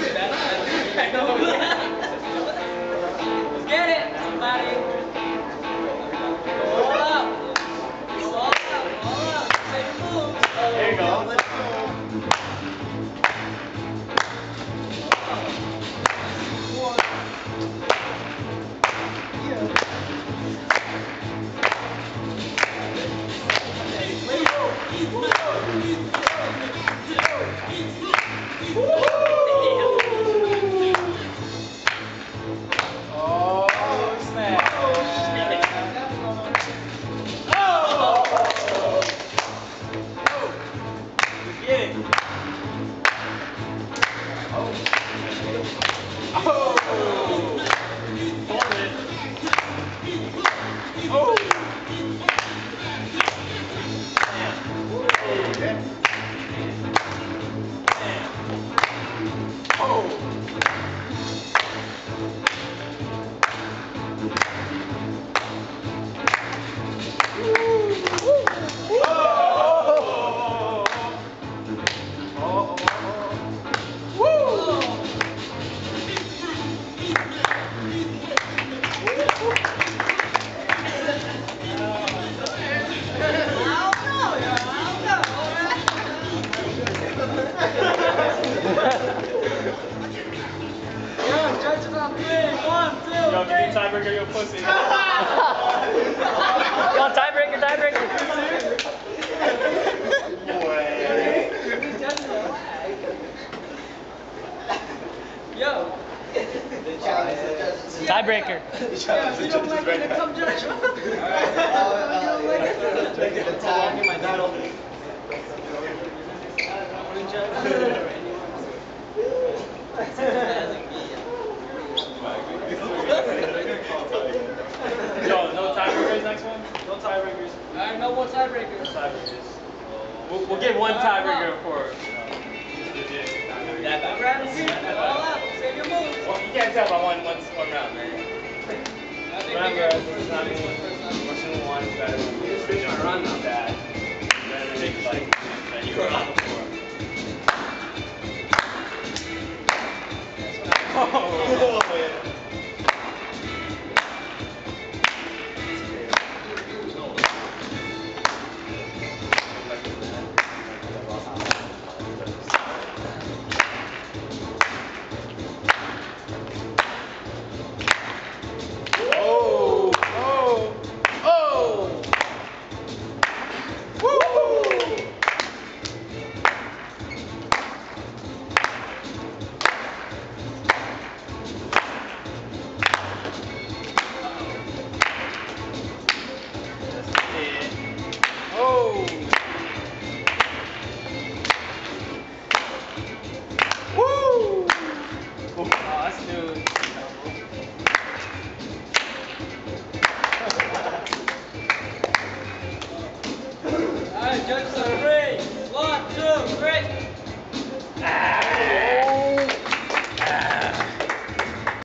I know. Let's get it, somebody. Roll up. Roll up. Roll up. Take moves. There you go. Let's go. Oh, snap. Get it. Yo, give me a tiebreaker, your pussy. Yo, tiebreaker, tiebreaker. Yo. Tiebreaker. You don't like me to come judge you? Yo, no tiebreakers next one? No tiebreakers. Alright, no more tiebreakers. Tiebreakers. We'll get one tiebreaker for. Grab the seat. All out. Save your moves. Well, you can't tell by one round, man. I think Remember, we this is get not first even question one is better than the run not bad. Better than like that you were on before. Oh, yeah. Alright, judges are 3. 1, 2, 3.